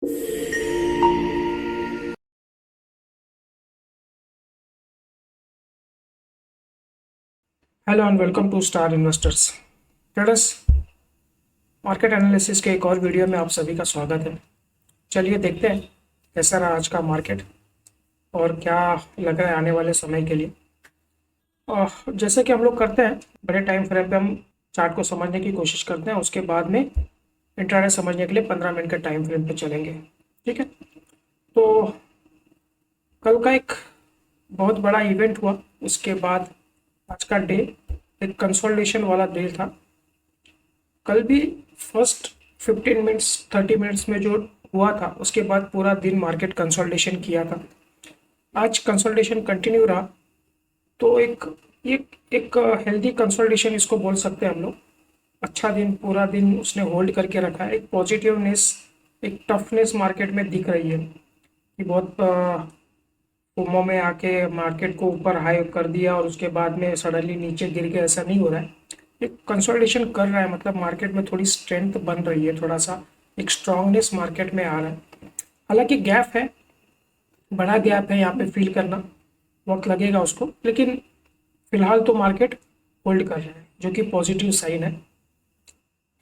Hello and welcome to star investors traders. Market analysis के एक और वीडियो में आप सभी का स्वागत है। चलिए देखते हैं कैसा रहा आज का मार्केट और क्या लग रहा है आने वाले समय के लिए। जैसे कि हम लोग करते हैं, बड़े टाइम फ्रेम पे हम चार्ट को समझने की कोशिश करते हैं, उसके बाद में इंट्राडे समझने के लिए 15 मिनट के टाइम फ्रेम पे चलेंगे। ठीक है, तो कल का एक बहुत बड़ा इवेंट हुआ, उसके बाद आज का डे एक कंसोलिडेशन वाला डे था। कल भी फर्स्ट 15 मिनट्स 30 मिनट्स में जो हुआ था, उसके बाद पूरा दिन मार्केट कंसोलिडेशन किया था। आज कंसोलिडेशन कंटिन्यू रहा, तो एक हेल्दी कंसोलिडेशन इसको बोल सकते हैं हम लोग। अच्छा दिन, पूरा दिन उसने होल्ड करके रखा है। एक पॉजिटिवनेस, एक टफनेस मार्केट में दिख रही है कि बहुत फोमो में आके मार्केट को ऊपर हाई कर दिया और उसके बाद में सडनली नीचे गिर के, ऐसा नहीं हो रहा है। एक कंसोलिडेशन कर रहा है, मतलब मार्केट में थोड़ी स्ट्रेंथ बन रही है, थोड़ा सा एक स्ट्रांगनेस मार्केट में आ रहा है। हालांकि गैप है, बड़ा गैप है, यहाँ पे फील करना वक्त लगेगा उसको, लेकिन फिलहाल तो मार्केट होल्ड कर रहा है, जो कि पॉजिटिव साइन है।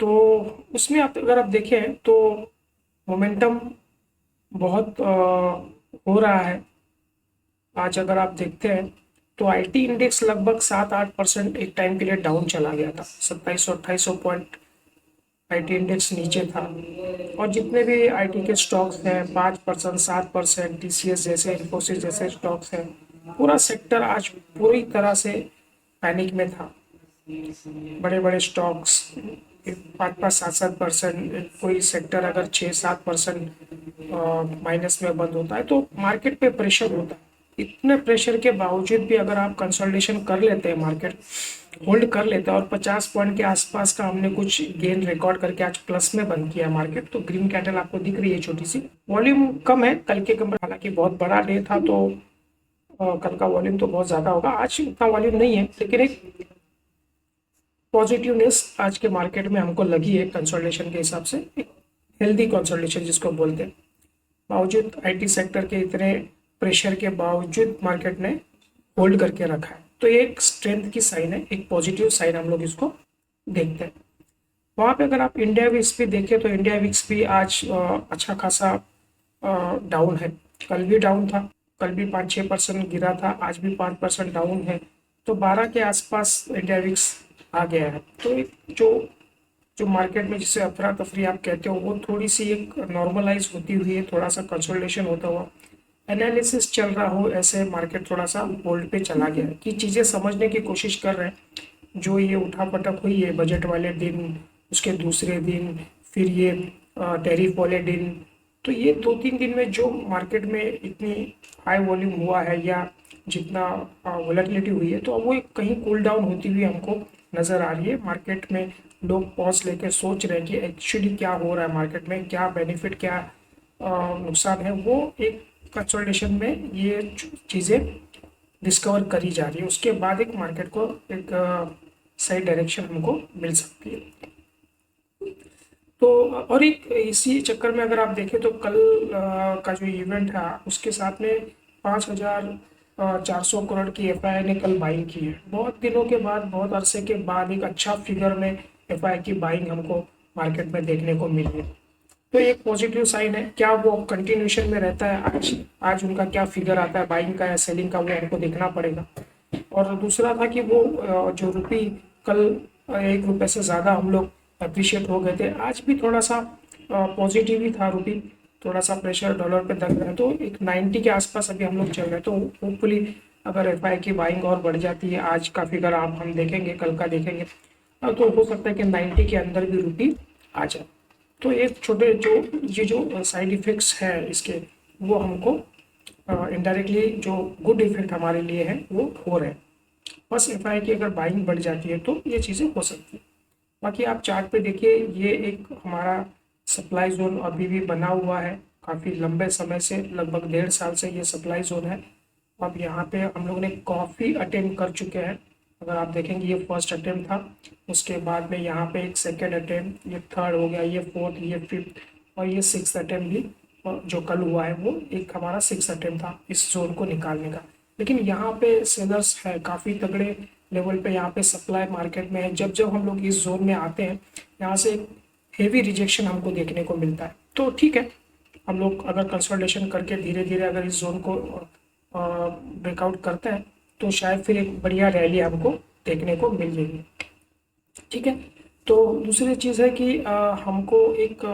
तो उसमें आप अगर आप देखें तो मोमेंटम बहुत हो रहा है। आज अगर आप देखते हैं तो आईटी इंडेक्स लगभग 7-8% एक टाइम के लिए डाउन चला गया था। 2700-2800 पॉइंट आईटी इंडेक्स नीचे था। और जितने भी आईटी के स्टॉक्स हैं, 5% 7%, टीसीएस जैसे, इन्फोसिस जैसे स्टॉक्स हैं, पूरा सेक्टर आज पूरी तरह से पैनिक में था। बड़े बड़े स्टॉक्स 5-5 7-7%, कोई सेक्टर अगर 6-7% माइनस में बंद होता है तो मार्केट पे प्रेशर होता है। इतने प्रेशर के बावजूद भी अगर आप कंसोलिडेशन कर लेते हैं, मार्केट होल्ड कर लेते हैं और 50 पॉइंट के आसपास का हमने कुछ गेन रिकॉर्ड करके आज प्लस में बंद किया मार्केट, तो ग्रीन कैंडल आपको दिख रही है छोटी सी। वॉल्यूम कम है कल के कंपेयर, हालांकि बहुत बड़ा डे था तो कल का वॉल्यूम तो बहुत ज़्यादा होगा, आज उतना वॉल्यूम नहीं है, लेकिन एक पॉजिटिवनेस आज के मार्केट में हमको लगी है कंसोलिडेशन के हिसाब से। एक हेल्दी कंसोलिडेशन जिसको बोलते हैं, बावजूद आईटी सेक्टर के इतने प्रेशर के बावजूद मार्केट ने होल्ड करके रखा है, तो ये एक स्ट्रेंथ की साइन है, एक पॉजिटिव साइन हम लोग इसको देखते हैं। वहाँ पे अगर आप इंडिया विक्स भी देखें तो इंडिया विक्स भी आज अच्छा खासा डाउन है। कल भी डाउन था, कल भी 5-6% गिरा था, आज भी 5% डाउन है। तो 12 के आसपास इंडिया विक्स आ गया है। तो एक जो जो मार्केट में जिसे अफरा तफरी आप कहते हो, वो थोड़ी सी एक नॉर्मलाइज होती हुई है, थोड़ा सा कंसोलिडेशन होता हुआ एनालिसिस चल रहा हो, ऐसे मार्केट थोड़ा सा होल्ड पे चला गया है कि चीज़ें समझने की कोशिश कर रहे हैं। जो ये उठापटक हुई है बजट वाले दिन, उसके दूसरे दिन, फिर ये टैरिफ वाले दिन, तो ये 2-3 दिन में जो मार्केट में इतनी हाई वॉल्यूम हुआ है या जितना वोलेटिलिटी हुई है, तो अब वो एक कहीं कूल डाउन होती हुई हमको नज़र आ रही है। मार्केट में लोग पॉज लेके सोच रहे हैं कि एक्चुअली क्या हो रहा है मार्केट में, क्या बेनिफिट, क्या नुकसान है। वो एक कंसोलिडेशन में ये चीज़ें डिस्कवर करी जा रही है, उसके बाद एक मार्केट को एक सही डायरेक्शन हमको मिल सकती है। तो और एक इसी चक्कर में अगर आप देखें तो कल का जो इवेंट था, उसके साथ में 5,400 करोड़ की एफआईआई ने कल बाइंग की है। बहुत दिनों के बाद, बहुत अरसे के बाद एक अच्छा फिगर में एफआईआई की बाइंग हमको मार्केट में देखने को मिली है, तो एक पॉजिटिव साइन है। क्या वो कंटिन्यूशन में रहता है, आज आज उनका क्या फिगर आता है बाइंग का या सेलिंग का, वो हमको देखना पड़ेगा। और दूसरा था कि वो जो रुपी कल 1 रुपये से ज़्यादा हम लोग अप्रिशिएट हो गए थे, आज भी थोड़ा सा पॉजिटिव ही था रुपी, थोड़ा सा प्रेशर डॉलर पे दल रहा है, तो एक 90 के आसपास अभी हम लोग चल रहे हैं। तो होपफुली अगर एफआई की बाइंग और बढ़ जाती है, आज का फिगर आप हम देखेंगे, कल का देखेंगे, तो हो सकता है कि 90 के अंदर भी रुपी आ जाए। तो एक छोटे जो ये जो साइड इफ़ेक्ट्स हैं इसके, वो हमको इनडायरेक्टली जो गुड इफेक्ट हमारे लिए हैं वो हो रहे हैं। बस एफआई की अगर बाइंग बढ़ जाती है तो ये चीज़ें हो सकती है। बाकी आप चार्ट पे देखिए, ये एक हमारा सप्लाई जोन अभी भी बना हुआ है, काफ़ी लंबे समय से, लगभग 1.5 साल से ये सप्लाई जोन है। अब यहाँ पे हम लोग ने काफ़ी अटेम्प्ट कर चुके हैं। अगर आप देखेंगे ये फर्स्ट अटेम्प्ट था, उसके बाद में यहाँ पे एक सेकेंड अटेम्प्ट, ये थर्ड हो गया, ये फोर्थ, ये फिफ्थ और ये सिक्स्थ अटेम्प्ट भी जो कल हुआ है वो एक हमारा 6 अटेम्प्ट था इस जोन को निकालने का। लेकिन यहाँ पे सेलर्स है काफ़ी तगड़े लेवल पे, यहाँ पे सप्लाई मार्केट में है। जब जब हम लोग इस जोन में आते हैं यहाँ से एक हेवी रिजेक्शन हमको देखने को मिलता है। तो ठीक है, हम लोग अगर कंसोलिडेशन करके धीरे धीरे अगर इस जोन को ब्रेकआउट करते हैं तो शायद फिर एक बढ़िया रैली हमको देखने को मिल जाएगी। ठीक है, तो दूसरी चीज़ है कि हमको एक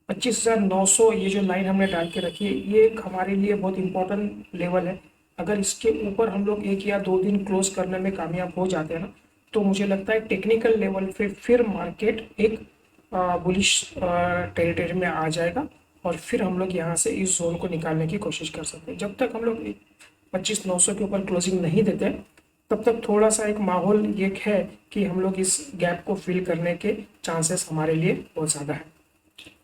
25,900 ये जो लाइन हमने डाल के रखी है ये एक हमारे लिए बहुत इंपॉर्टेंट लेवल है। अगर इसके ऊपर हम लोग 1 या 2 दिन क्लोज करने में कामयाब हो जाते हैं ना तो मुझे लगता है टेक्निकल लेवल पे फिर मार्केट एक बुलिश टेरिटरी में आ जाएगा और फिर हम लोग यहाँ से इस जोन को निकालने की कोशिश कर सकते हैं। जब तक हम लोग 25,900 के ऊपर क्लोजिंग नहीं देते तब तक थोड़ा सा एक माहौल ये है कि हम लोग इस गैप को फिल करने के चांसेस हमारे लिए बहुत ज़्यादा है।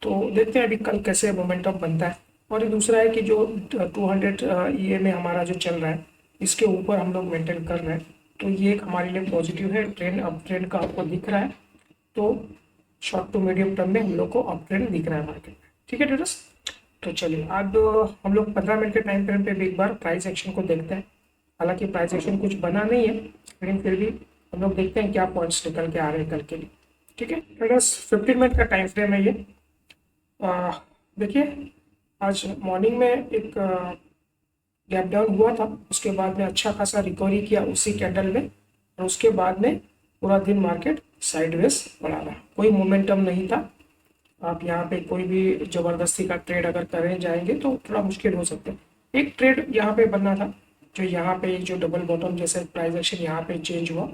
तो देखते हैं अभी कल कैसे मोमेंटम बनता है। और दूसरा है कि जो 200 EA में हमारा जो चल रहा है इसके ऊपर हम लोग मेंटेन कर रहे हैं तो ये एक हमारे लिए पॉजिटिव है। ट्रेंड अप ट्रेंड का आपको दिख रहा है, तो शॉर्ट टू मीडियम टर्म में हम लोग को अप ट्रेंड दिख रहा है मार्केट में। ठीक है ट्रेडर्स, तो चलिए अब हम लोग 15 मिनट के टाइम फ्रेम पे भी एक बार प्राइस एक्शन को देखते हैं। हालांकि प्राइस एक्शन कुछ बना नहीं है लेकिन फिर भी हम लोग देखते हैं क्या पॉइंट्स निकल के आ रहे हैं कल के लिए। ठीक है ट्रेडर्स, 15 मिनट का टाइम फ्रेम है ये। देखिए आज मॉर्निंग में एक गैप डाउन हुआ था, उसके बाद में अच्छा खासा रिकवरी किया उसी कैंडल में और उसके बाद में पूरा दिन मार्केट साइडवेज बढ़ा रहा, कोई मोमेंटम नहीं था। आप यहाँ पे कोई भी ज़बरदस्ती का ट्रेड अगर करने जाएंगे तो थोड़ा मुश्किल हो सकता है। एक ट्रेड यहाँ पे बनना था, जो यहाँ पे जो डबल बॉटम जैसे प्राइस एक्शन यहाँ पे चेंज हुआ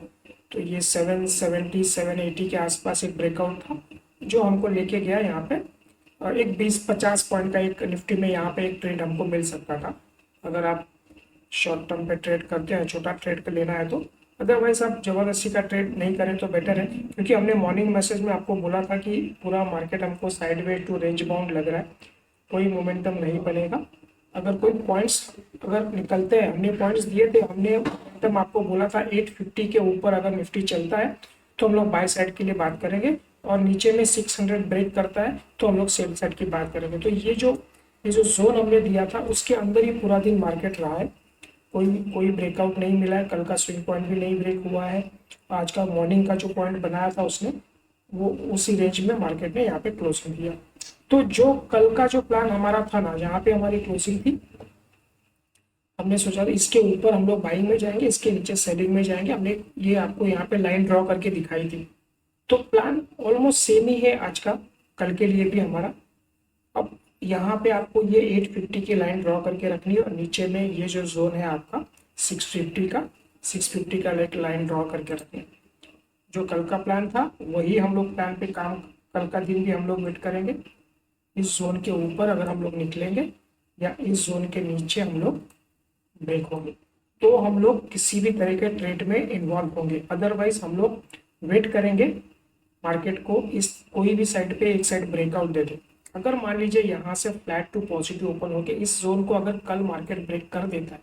तो ये 770 780 के आसपास एक ब्रेकआउट था जो हमको लेके गया यहाँ पे। और एक 20-50 पॉइंट का एक निफ्टी में यहाँ पे एक ट्रेड हमको मिल सकता था अगर आप शॉर्ट टर्म पे ट्रेड करते हैं, छोटा ट्रेड का लेना है तो। अदरवाइज आप ज़बरदस्ती का ट्रेड नहीं करें तो बेटर है, क्योंकि हमने मॉर्निंग मैसेज में आपको बोला था कि पूरा मार्केट हमको साइडवेज टू रेंज बाउंड लग रहा है, कोई मोमेंटम नहीं बनेगा। अगर कोई पॉइंट्स अगर निकलते हैं, हमने पॉइंट्स दिए थे, हमने मोमेंटम आपको बोला था 850 के ऊपर अगर निफ्टी चलता है तो हम लोग बाय साइड के लिए बात करेंगे और नीचे में 600 ब्रेक करता है तो हम लोग सेल साइड की बात करेंगे। तो ये जो जोन हमने दिया था उसके अंदर ही पूरा दिन मार्केट रहा है, कोई ब्रेकआउट नहीं मिला है। कल का स्विंग पॉइंट भी नहीं ब्रेक हुआ है, आज का मॉर्निंग का जो पॉइंट बनाया था उसने वो उसी रेंज में मार्केट ने यहाँ पे क्लोजिंग किया। तो जो कल का जो प्लान हमारा था ना, यहाँ पे हमारी क्लोजिंग थी, हमने सोचा इसके ऊपर हम लोग बाइंग में जाएंगे, इसके नीचे सेलिंग में जाएंगे। हमने ये आपको यहाँ पे लाइन ड्रॉ करके दिखाई थी। तो प्लान ऑलमोस्ट सेम ही है आज का, कल के लिए भी हमारा। अब यहाँ पे आपको ये 850 की लाइन ड्रॉ करके रखनी है और नीचे में ये जो जोन है आपका 650 का एक लाइन ड्रॉ करके रखनी है। जो कल का प्लान था वही हम लोग प्लान पे काम कल का दिन भी हम लोग वेट करेंगे। इस जोन के ऊपर अगर हम लोग निकलेंगे या इस जोन के नीचे हम लोग ब्रेक होंगे तो हम लोग किसी भी तरह के ट्रेड में इन्वॉल्व होंगे। अदरवाइज हम लोग वेट करेंगे मार्केट को इस कोई भी साइड पे एक साइड ब्रेकआउट दे दे। अगर मान लीजिए यहाँ से फ्लैट टू पॉजिटिव ओपन होके इस जोन को अगर कल मार्केट ब्रेक कर देता है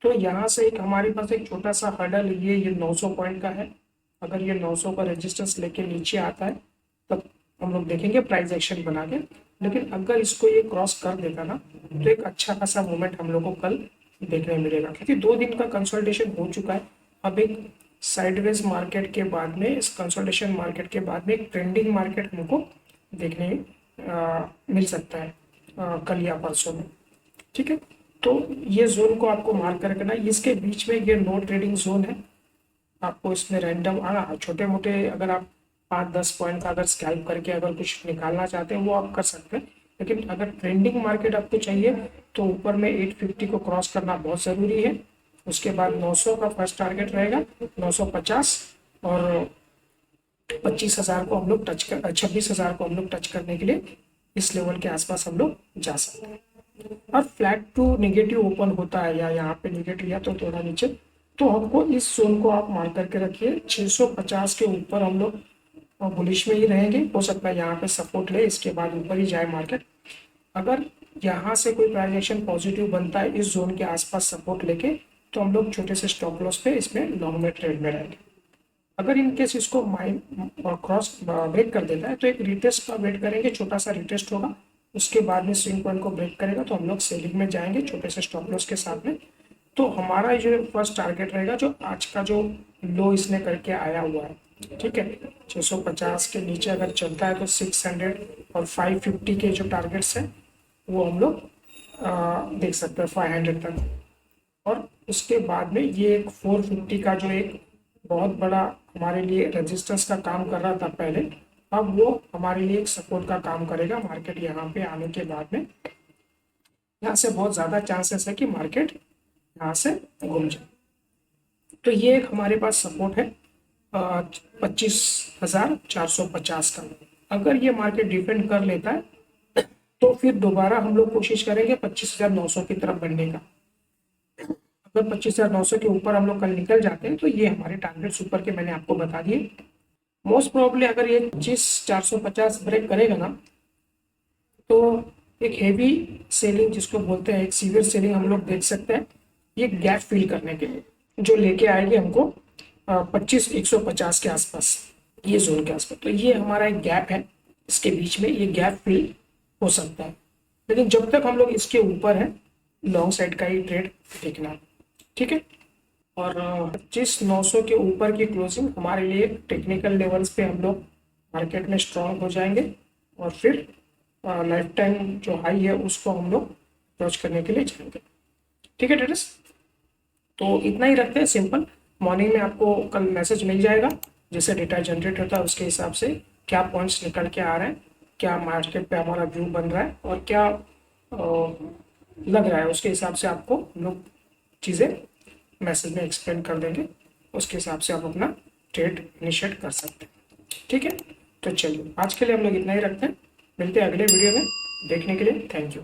तो यहाँ से एक हमारे पास एक छोटा सा हर्डल ये 900 पॉइंट का है। अगर ये 900 का रेजिस्टेंस लेके नीचे आता है तब हम लोग देखेंगे प्राइस एक्शन बना के। लेकिन अगर इसको ये क्रॉस कर देता ना तो एक अच्छा खासा मूवमेंट हम लोग को कल देखने मिलेगा, क्योंकि 2 दिन का कंसोलिडेशन हो चुका है। अब एक साइडवेज मार्केट के बाद में, इस कंसोलिडेशन मार्केट के बाद में एक ट्रेंडिंग मार्केट हमको देखने मिल सकता है कल या परसों में। ठीक है, तो ये जोन को आपको मार्क कर रखना। इसके बीच में ये नो ट्रेडिंग जोन है, आपको इसमें रैंडम छोटे मोटे अगर आप 5-10 पॉइंट का अगर स्कैल्प करके अगर कुछ निकालना चाहते हैं वो आप कर सकते हैं। लेकिन अगर ट्रेंडिंग मार्केट आपको चाहिए तो ऊपर में 850 को क्रॉस करना बहुत ज़रूरी है। उसके बाद 900 का फर्स्ट टारगेट रहेगा, 950 और 25,000 को हम लोग टच कर 26,000 को हम लोग टच करने के लिए इस लेवल के आसपास हम लोग जा सकते हैं। और फ्लैट टू नेगेटिव ओपन होता है या यहाँ पे नेगेटिव या तो थोड़ा नीचे, तो हमको इस जोन को आप मार्क करके रखिए। 650 के ऊपर हम लोग बुलिश में ही रहेंगे, हो सकता है यहाँ पे सपोर्ट ले, इसके बाद ऊपर ही जाए मार्केट। अगर यहाँ से कोई प्राइस एक्शन पॉजिटिव बनता है इस जोन के आसपास सपोर्ट लेके तो हम लोग छोटे से स्टॉप लॉस पे इसमें लॉन्ग में ट्रेड में रहेंगे। अगर इन केस इसको क्रॉस ब्रेक कर देता है तो एक रिटेस्ट का वेट करेंगे, छोटा सा रिटेस्ट होगा, उसके बाद में स्विंग पॉइंट को ब्रेक करेगा तो हम लोग सेलिंग में जाएंगे छोटे से स्टॉप लॉस के साथ में। तो हमारा जो फर्स्ट टारगेट रहेगा, जो आज का जो लो इसने करके आया हुआ है, ठीक है, 650 के नीचे अगर चलता है तो 600 और 550 के जो टारगेट्स हैं वो हम लोग देख सकते हैं 500 तक। और उसके बाद में ये एक 450 का जो एक बहुत बड़ा हमारे लिए रेजिस्टेंस का काम कर रहा था पहले, अब वो हमारे लिए एक सपोर्ट का काम करेगा। मार्केट यहाँ पे आने के बाद में यहाँ से बहुत ज़्यादा चांसेस है कि मार्केट यहाँ से घूम जाए। तो ये एक हमारे पास सपोर्ट है 25,450 का। अगर ये मार्केट डिफेंड कर लेता है तो फिर दोबारा हम लोग कोशिश करेंगे 25,900 की तरफ बढ़ने का। अगर 25,900 के ऊपर हम लोग कल निकल जाते हैं तो ये हमारे टारगेट्स ऊपर के मैंने आपको बता दिए। मोस्ट प्रोबेबली अगर ये 25,450 ब्रेक करेगा ना तो एक हेवी सेलिंग जिसको बोलते हैं, एक सीवियर सेलिंग हम लोग देख सकते हैं ये गैप फिल करने के लिए, जो लेके आएगी हमको 25,150 के आसपास, ये जोन के आसपास। तो ये हमारा एक गैप है, इसके बीच में ये गैप फिल हो सकता है। लेकिन जब तक हम लोग इसके ऊपर है लॉन्ग साइड का ही ट्रेड देखना है, ठीक है। और 25,900 के ऊपर की क्लोजिंग हमारे लिए टेक्निकल लेवल्स पे हम लोग मार्केट में स्ट्रांग हो जाएंगे और फिर लाइफ टाइम जो हाई है उसको हम लोग अप्रोच करने के लिए जाएंगे, ठीक है ट्रेडर्स। तो इतना ही रखते हैं सिंपल। मॉर्निंग में आपको कल मैसेज मिल जाएगा, जैसे डेटा जनरेट होता है उसके हिसाब से क्या पॉइंट्स निकल के आ रहे हैं, क्या मार्केट पे हमारा व्यू बन रहा है और क्या लग रहा है, उसके हिसाब से आपको हम लोग चीज़ें मैसेज में एक्सप्लेन कर देंगे। उसके हिसाब से आप अपना ट्रेड इनिशिएट कर सकते हैं, ठीक है। तो चलिए आज के लिए हम लोग इतना ही रखते हैं, मिलते हैं अगले वीडियो में। देखने के लिए थैंक यू।